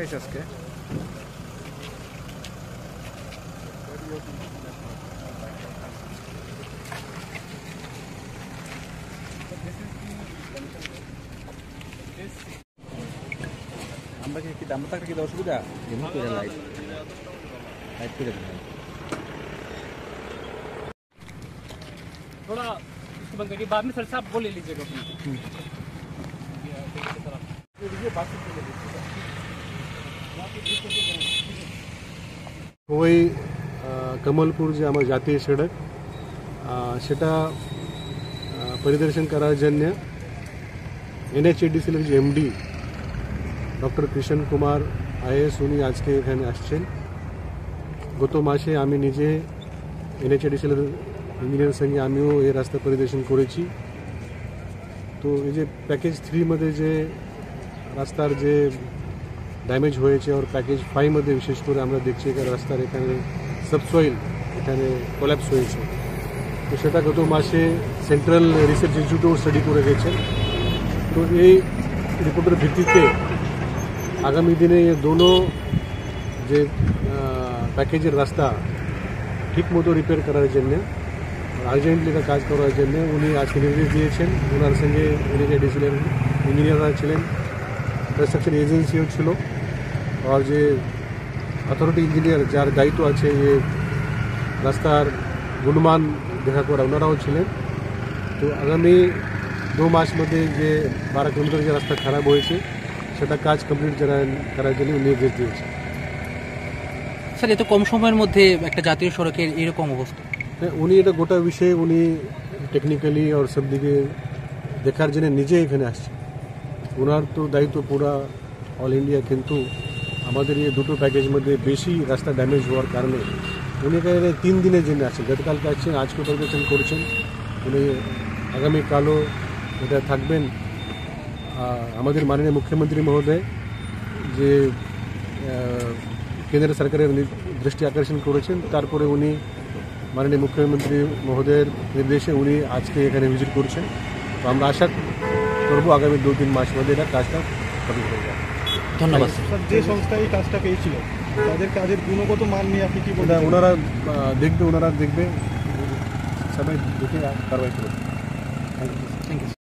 আজকে আমরা কি দাম থাকলে কি অসুবিধা এমনি করে লাইট লাইট করে দিন थोड़ा इसको बंद करिए बाद में सर साहब वो ले लीजिएगा ওই কমলপুর যে আমার জাতীয় সড়ক সেটা পরিদর্শন করার জন্য এনএচএডিসির যে MD doctor Krishna Kumar is উনি আজকে এখানে আসছেন। গত মাসে আমি নিজে এনএচএডিসির ইঞ্জিনিয়ারের সঙ্গে আমিও এই রাস্তা পরিদর্শন করেছি। তো এই যে প্যাকেজ 3 মধ্যে যে রাস্তার যে ড্যামেজ হয়েছে আর প্যাকেজ 5 মধ্যে বিশেষ করে আমরা দেখছি যে রাস্তার এখানে সাবসয়েল এখানে কোল্যাপস হয়েছে। তো সেটা গত মাসে সেন্ট্রাল রিসার্চ ইনস্টিটিউট স্টাডি করে গেছে। তো এই রিপোর্টের ভিত্তিতে আগামী দিনে এই দোনো যে প্যাকেজের রাস্তা ঠিক মতো রিপেয়ার করার জন্য আর্জেন্টলি কাজ করার জন্য উনি আজকে নির্দেশ দিয়েছেন। ওনার সঙ্গে এনএচএডিসির ইঞ্জিনিয়াররা ছিলেন, কনস্ট্রাকশন এজেন্সিও ছিল, আর যে অথরিটি ইঞ্জিনিয়ার যার দায়িত্ব আছে যে রাস্তার গুণমান দেখা করা ওনারাও ছিলেন। তো আগামী 2 মাস মধ্যে যে 12 কিলোমিটার যে রাস্তা খারাপ হয়েছে সেটা কাজ কমপ্লিট করার জন্য নির্দেশ দিয়েছে। স্যার এত কম সময়ের মধ্যে একটা জাতীয় সড়কের এরকম অবস্থা, উনি এটা গোটা বিষয়ে উনি টেকনিক্যালি আর সব দিকে দেখার জন্য নিজে এখানে আসছেন। ওনার তো দায়িত্ব পুরা অল ইন্ডিয়া, কিন্তু আমাদের এই দুটো প্যাকেজ মধ্যে বেশি রাস্তা ড্যামেজ হওয়ার কারণে উনি এখানে 3 দিনের জন্য আসছেন। গতকালকে আসছেন, আজকে পরিদর্শন করেছেন। উনি আগামীকালও এটা থাকবেন। আমাদের মাননীয় মুখ্যমন্ত্রী মহোদয় যে কেন্দ্র সরকারের দৃষ্টি আকর্ষণ করেছেন, তারপরে উনি মাননীয় মুখ্যমন্ত্রী মহোদয়ের নির্দেশে উনি আজকে এখানে ভিজিট করছেন। তো আমরা আশা করবো আগামী 2-3 মাস মধ্যে এটা কাজটা কমপ্লিট হয়ে যাবে। ধন্যবাদ স্যার। যে সংস্থা এই কাজটা পেয়েছিল তাদের কাজের গুণগত মান নিয়ে আপনি কি বলবেন? ওনারা দেখবে সবাই দেখে কারবাই করবে। Thank you.